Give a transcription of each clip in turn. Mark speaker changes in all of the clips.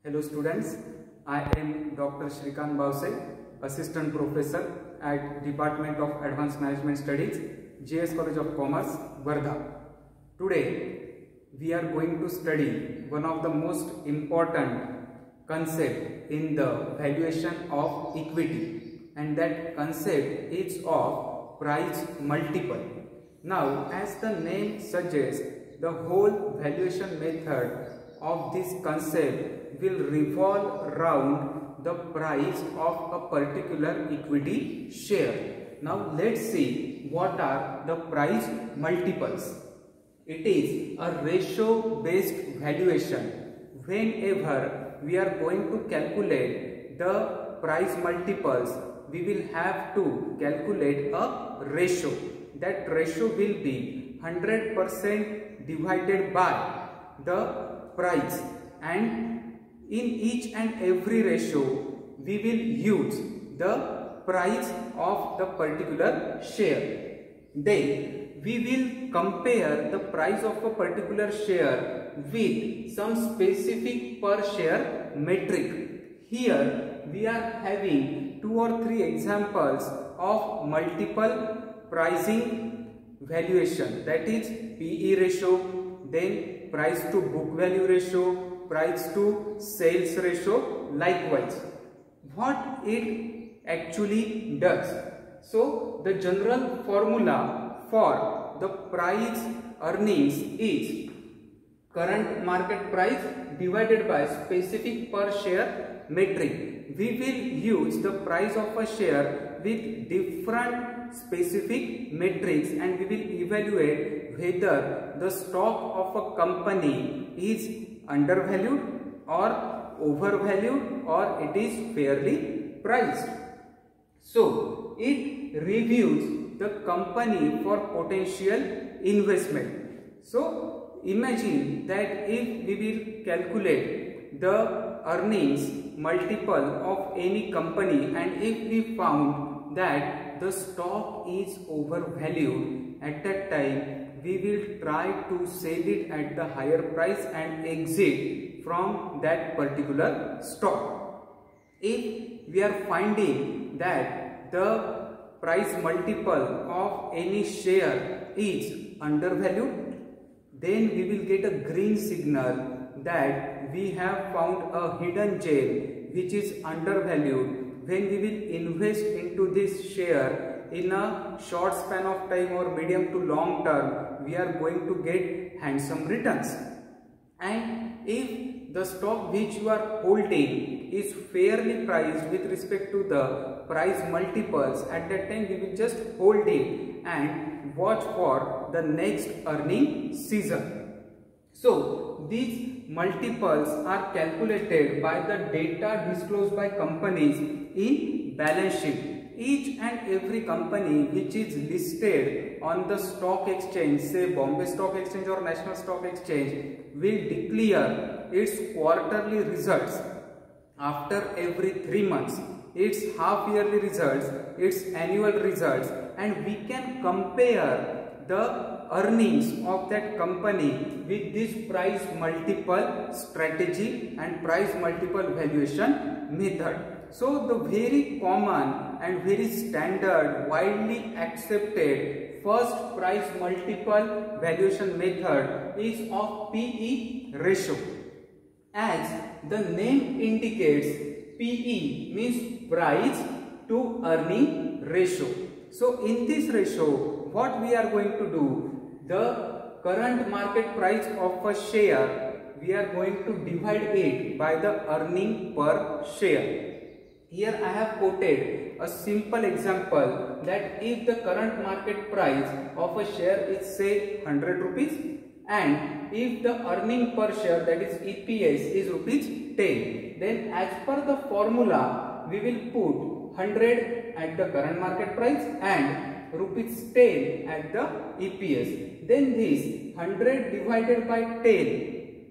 Speaker 1: Hello students, I am Dr. Shrikant Bavse, Assistant Professor at Department of Advanced Management Studies, JS College of Commerce, Wardha. Today we are going to study one of the most important concept in the valuation of equity, and that concept is of price multiple. Now, as the name suggests, the whole valuation method of this concept will revolve around the price of a particular equity share. Now let's see what are the price multiples. It is a ratio based valuation. Whenever we are going to calculate the price multiples, we will have to calculate a ratio. That ratio will be 100% divided by the price, and in each and every ratio we will use the price of the particular share. Then we will compare the price of a particular share with some specific per share metric. Here we are having 2 or 3 examples of multiple pricing valuation, that is PE ratio, then price to book value ratio, price to sales ratio, likewise. What it actually does? So the general formula for the price earnings is current market price divided by specific per share metric. We will use the price of a share with different specific metrics, and we will evaluate whether the stock of a company is undervalued or overvalued, or it is fairly priced. So it reviews the company for potential investment. So imagine that if we will calculate the earnings multiple of any company, and if we found that the stock is overvalued, at that time we will try to sell it at the higher price and exit from that particular stock. If we are finding that the price multiple of any share is undervalued, then we will get a green signal that we have found a hidden gem which is undervalued. When we will invest into this share in a short span of time or medium to long term, we are going to get handsome returns. And if the stock which you are holding is fairly priced with respect to the price multiples, at that time we will just hold it and watch for the next earning season. So these multiples are calculated by the data disclosed by companies in balance sheet. Each and every company which is listed on the stock exchange, say Bombay Stock Exchange or National Stock Exchange, will declare its quarterly results after every 3 months, its half yearly results, its annual results, and we can compare the earnings of that company with this price multiple strategy and price multiple valuation method. So the very common and very standard, widely accepted first price multiple valuation method is of PE ratio. As the name indicates, PE means price to earning ratio. So in this ratio, what we are going to do, the current market price of a share, we are going to divide it by the earning per share. Here I have quoted a simple example that if the current market price of a share is say 100 rupees, and if the earning per share, that is EPS, is rupees 10, then as per the formula we will put 100 at the current market price and rupees 10 at the EPS. Then this 100 divided by 10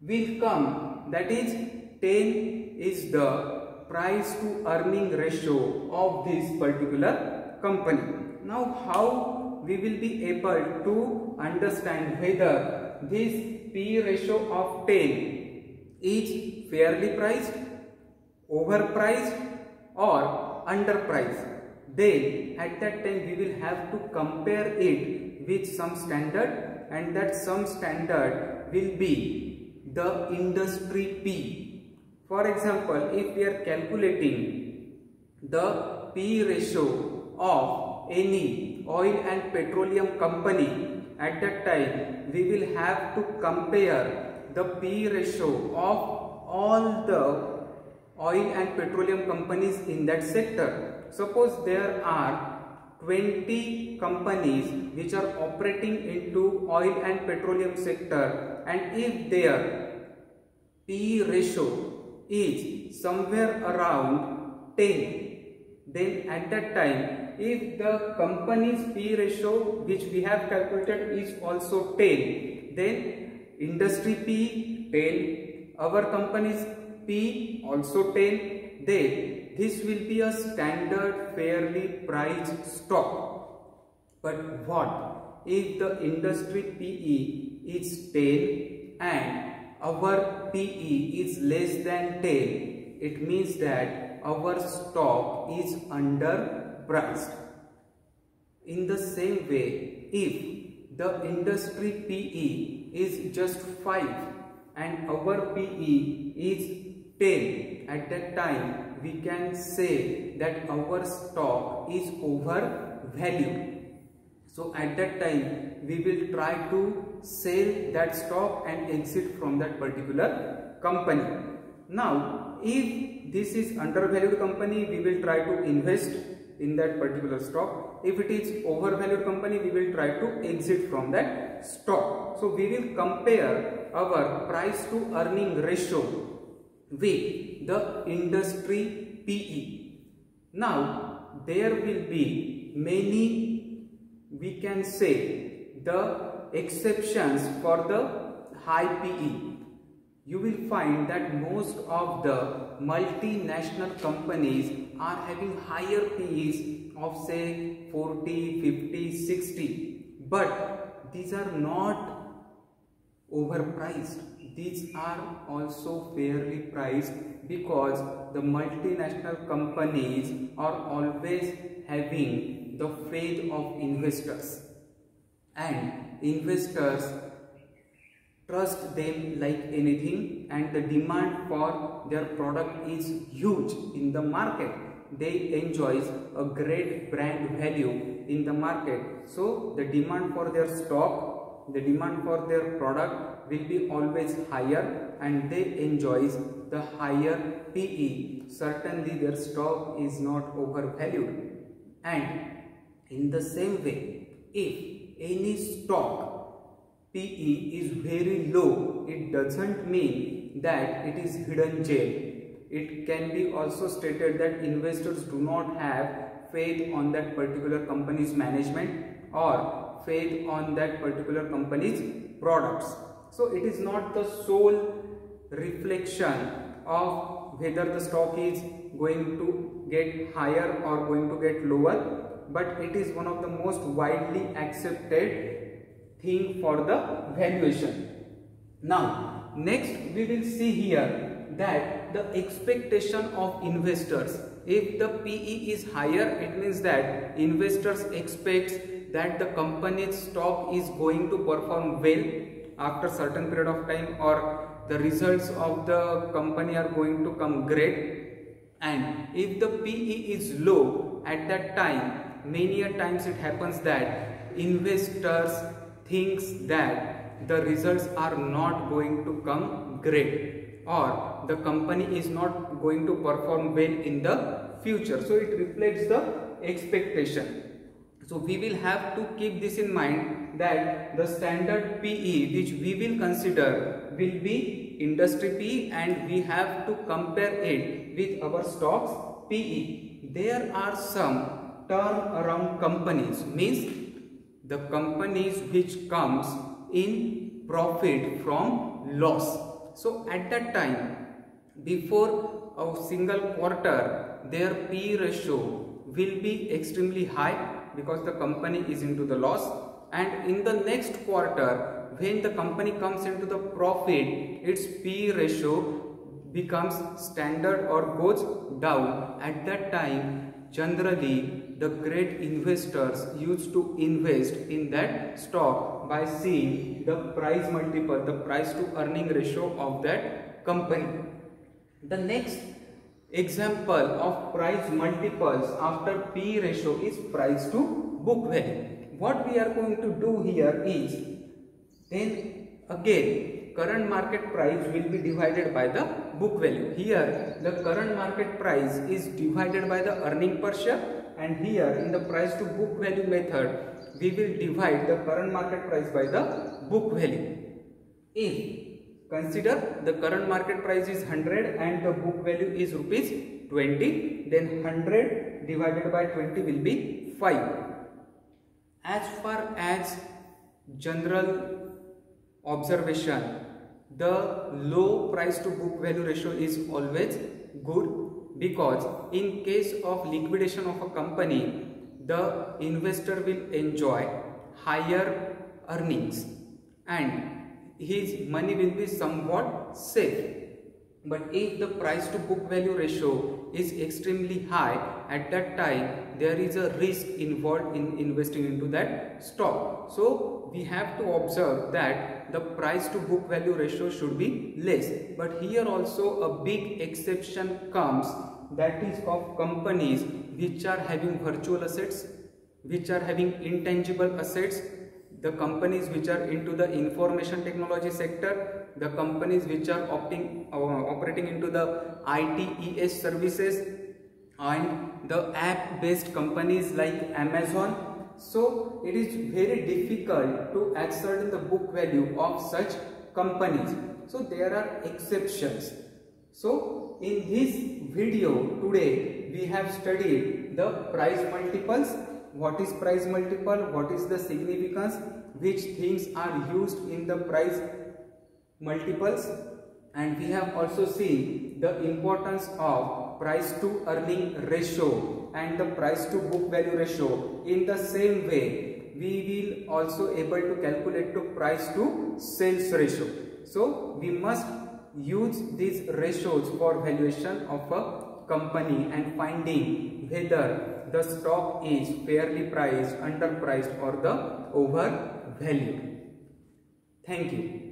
Speaker 1: will come, that is 10 is the price to earning ratio of this particular company. Now how we will be able to understand whether this P ratio of 10 is fairly priced, overpriced or underpriced, then at that time we will have to compare it with some standard, and that some standard will be the industry P. For example, if we are calculating the P ratio of any oil and petroleum company, at that time we will have to compare the P ratio of all the oil and petroleum companies in that sector. Suppose there are 20 companies which are operating into oil and petroleum sector, and if their P ratio is somewhere around 10, then at that time, if the company's P ratio which we have calculated is also 10, then industry P 10, our company's P also 10, then this will be a standard fairly priced stock. But what if the industry PE is 10 and our PE is less than 10? It means that our stock is underpriced. In the same way, if the industry PE is just 5 and our PE is 10, at that time we can say that our stock is overvalued. So at that time we will try to sell that stock and exit from that particular company. Now if this is undervalued company, we will try to invest in that particular stock. If it is overvalued company, we will try to exit from that stock. So we will compare our price to earning ratio with the industry PE. Now there will be many, we can say, the exceptions for the high PE. You will find that most of the multinational companies are having higher PEs of say 40, 50, 60, but these are not overpriced. These are also fairly priced because the multinational companies are always having the faith of investors, and investors trust them like anything, and the demand for their product is huge in the market. They enjoy a great brand value in the market, so the demand for their stock, the demand for their product will be always higher, and they enjoy the higher PE. Certainly their stock is not overvalued. And in the same way, if any stock PE is very low, it doesn't mean that it is hidden gem. It can be also stated that investors do not have faith on that particular company's management or faith on that particular company's products. So it is not the sole reflection of whether the stock is going to get higher or going to get lower, but it is one of the most widely accepted thing for the valuation. Now next we will see here that the expectation of investors, if the PE is higher, it means that investors expect that the company's stock is going to perform well after certain period of time, or the results of the company are going to come great. And if the PE is low, at that time many a times it happens that investors thinks that the results are not going to come great, or the company is not going to perform well in the future. So it reflects the expectation. So we will have to keep this in mind that the standard PE which we will consider will be industry PE, and we have to compare it with our stock's PE. There are some turnaround companies, means the companies which comes in profit from loss. So at that time, before a single quarter, their P ratio will be extremely high because the company is into the loss, and in the next quarter when the company comes into the profit, its P ratio becomes standard or goes down. At that time, generally the great investors used to invest in that stock by seeing the price multiple, the price to earning ratio of that company. The next example of price multiples after P ratio is price to book value. What we are going to do here is, then again, current market price will be divided by the book value. Here the current market price is divided by the earning per share, and here in the price to book value method we will divide the current market price by the book value. If consider the current market price is 100 and the book value is rupees 20, then 100 divided by 20 will be 5. As far as general observation, the low price to book value ratio is always good, because in case of liquidation of a company, the investor will enjoy higher earnings and his money will be somewhat safe. But if the price to book value ratio is extremely high, at that time there is a risk involved in investing into that stock. So we have to observe that the price to book value ratio should be less. But here also a big exception comes, that is of companies which are having virtual assets, which are having intangible assets, the companies which are into the information technology sector, the companies which are operating into the ITES services, and the app based companies like Amazon. So it is very difficult to ascertain the book value of such companies. So there are exceptions. So in this video today we have studied the price multiples. What is price multiple? What is the significance? Which things are used in the price multiples? And we have also seen the importance of price to earning ratio and the price to book value ratio. In the same way, we will also able to calculate the price to sales ratio. So we must use these ratios for valuation of a company and finding whether the stock is fairly priced, underpriced, or the overvalued. Thank you.